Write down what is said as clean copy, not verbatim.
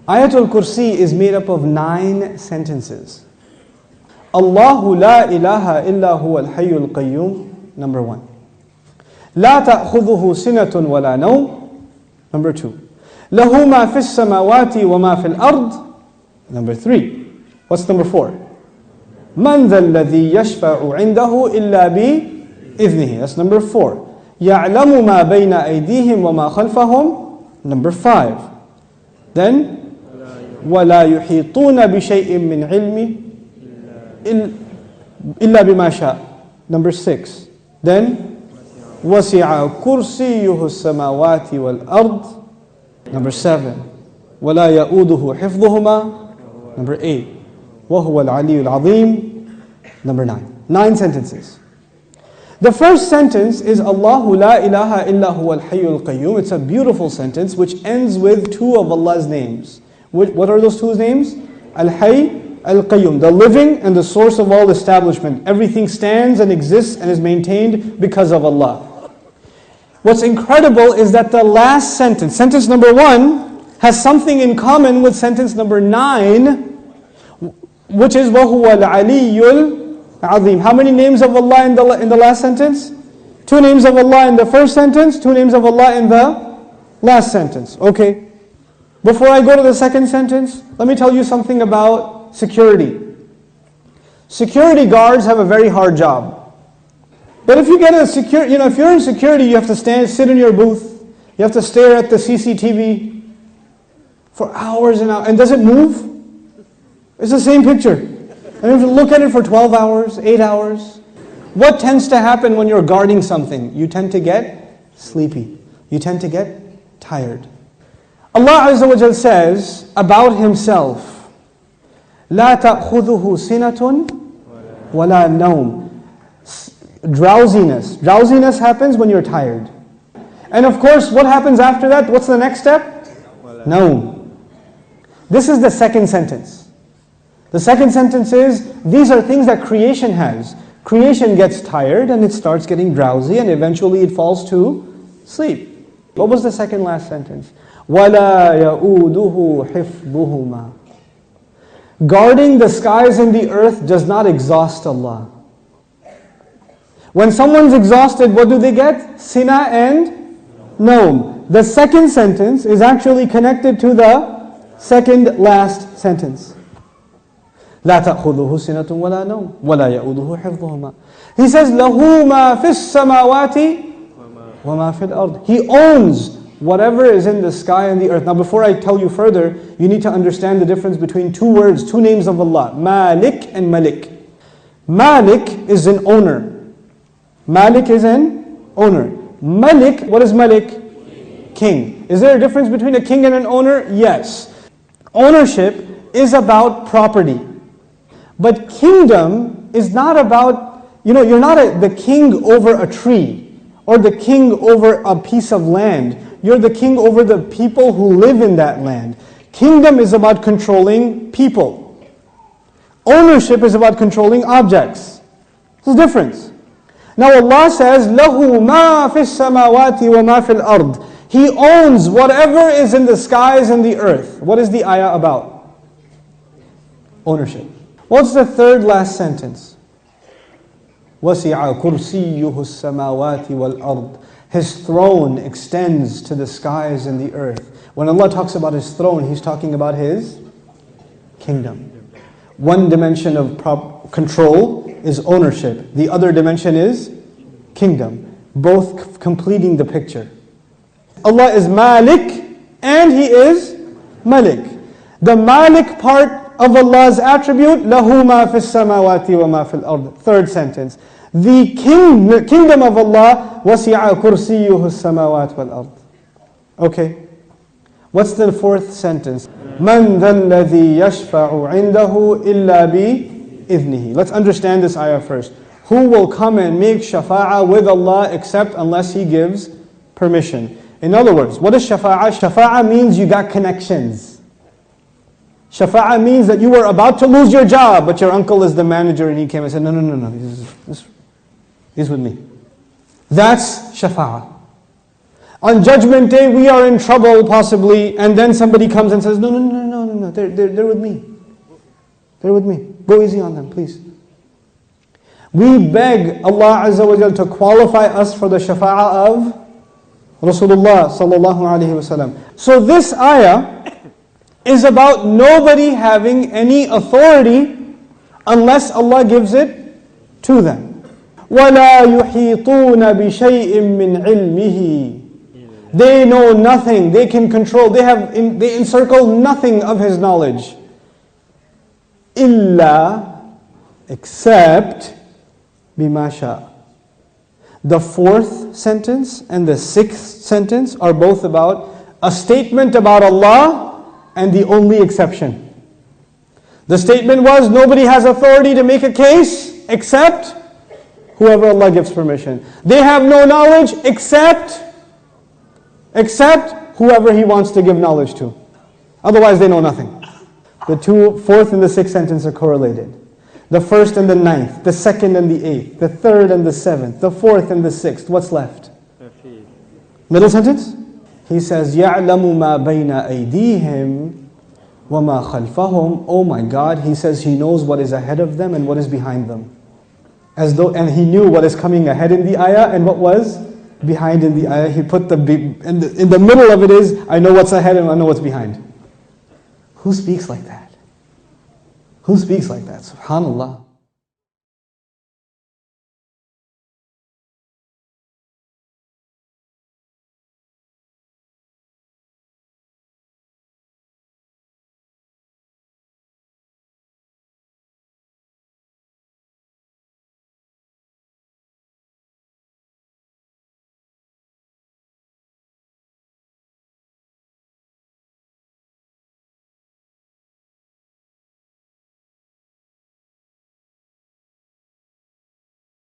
Ayatul Kursi is made up of 9 sentences. Allahu la ilaha illa huwa al-hayyul qayyum, number 1. La ta'khudhuhu sinatun wa la nawm, number 2. Lahu ma fis samawati wa ma fil ard, number 3. What's number 4? Man dha alladhi yashfa'u 'indahu illa bi idhnihi, that's number 4. يَعْلَمُ مَا بَيْنَ أَيْدِيهِمْ وَمَا خَلْفَهُم, number 5. Then وَلَا يُحِيطُونَ بِشَيْءٍ مِّنْ عِلْمِهِ إِلَّا بِمَا شَاءَ, number 6. Then وَسِعَ كُرْسِيُّهُ السَّمَاوَاتِ وَالْأَرْضِ, number 7. وَلَا يَؤُودُهُ حِفْظُهُمَا, number 8. وَهُوَ الْعَلِيُّ الْعَظِيمُ, number 9. 9 sentences. The first sentence is Allahu la ilaha illa huwa al-hayyul qayyum. It's a beautiful sentence which ends with 2 of Allah's names. What are those 2 names? Al-Hayy, Al-Qayyum, the living and the source of all establishment. Everything stands and exists and is maintained because of Allah. What's incredible is that the last sentence, sentence number 1, has something in common with sentence number 9, which is وَهُوَ الْعَلِيُّ Azim. How many names of Allah in the last sentence? 2 names of Allah in the first sentence, 2 names of Allah in the last sentence. Okay. Before I go to the second sentence, let me tell you something about security. Security guards have a very hard job. But if you get a if you're in security, you have to sit in your booth. You have to stare at the CCTV for hours and hours. And does it move? It's the same picture. And you have to look at it for 12 hours, 8 hours. What tends to happen when you're guarding something? You tend to get sleepy. You tend to get tired. Allah Azza wa Jal says about Himself, لا تأخذه سنة ولا نوم. Drowsiness. Drowsiness happens when you're tired. And of course, what happens after that? What's the next step? Naum. This is the second sentence. The second sentence is, these are things that creation has. Creation gets tired and it starts getting drowsy and eventually it falls to sleep. What was the second last sentence? وَلَا يَؤُودُهُ حِفْظُهُمَا. Guarding the skies and the earth does not exhaust Allah. When someone's exhausted, what do they get? Sina and Naum. The second sentence is actually connected to the second last sentence. لا تأخذه سنة ولا نوم ولا يؤوده حفظهما. He says له ما في السماوات وما في الأرض. He owns whatever is in the sky and the earth. Now before I tell you further, you need to understand the difference between 2 words, 2 names of Allah, Malik and Malik. Malik is an owner. Malik is an owner. Malik, what is Malik? King. Is there a difference between a king and an owner? Yes. Ownership is about property. But kingdom is not about, you're not the king over a tree or the king over a piece of land. You're the king over the people who live in that land. Kingdom is about controlling people. Ownership is about controlling objects. There's a difference. Now Allah says, لَهُ مَا فِي السَّمَاوَاتِ وَمَا فِي الْأَرْضِ. He owns whatever is in the skies and the earth. What is the ayah about? Ownership. What's the third last sentence? وَسِعَ كُرْسِيُّهُ السَّمَاوَاتِ وَالْأَرْضِ. His throne extends to the skies and the earth. When Allah talks about His throne, He's talking about His kingdom. One dimension of control is ownership. The other dimension is kingdom. Both completing the picture. Allah is Malik and He is Malik. The Malik part of Allah's attribute, لَهُ مَا فِي السَّمَاوَاتِ وَمَا فِي الْأَرْضِ. Third sentence. The kingdom of Allah, وَسِعَ كُرْسِيُّهُ السَّمَاوَاتِ وَالْأَرْضِ. Okay. What's the fourth sentence? مَنْ ذَا الَّذِي يَشْفَعُ عِنْدَهُ إِلَّا بِإِذْنِهِ. Let's understand this ayah first. Who will come and make shafa'ah with Allah except unless He gives permission? In other words, what is shafa'ah? Shafa'ah means you got connections. Shafa'ah means that you were about to lose your job, but your uncle is the manager and he came and said, no, he's with me. That's shafa'ah. On Judgment Day, we are in trouble possibly, and then somebody comes and says, no, they're with me. They're with me. Go easy on them, please. We beg Allah Azza wa Jal to qualify us for the shafa'ah of Rasulullah sallallahu alayhi wasallam. So this ayah is about nobody having any authority unless Allah gives it to them. وَلَا يُحِيطُونَ بِشَيْءٍ مِّنْ عِلْمِهِ. They know nothing, they can control, they encircle nothing of His knowledge. إِلَّا, except بِمَا شَاءَ. The fourth sentence and the sixth sentence are both about a statement about Allah and the only exception. The statement was, nobody has authority to make a case except whoever Allah gives permission. They have no knowledge except whoever He wants to give knowledge to. Otherwise they know nothing. The fourth and the sixth sentence are correlated. The first and the ninth, the second and the eighth, the third and the seventh, the fourth and the sixth. What's left? Middle sentence? He says, يَعْلَمُ مَا بَيْنَ أَيْدِيهِمْ وَمَا خَلْفَهُمْ. Oh my God, He says He knows what is ahead of them and what is behind them. And He knew what is coming ahead in the ayah and what was behind in the ayah. He put in the middle of it is, I know what's ahead and I know what's behind. Who speaks like that? Who speaks like that? SubhanAllah.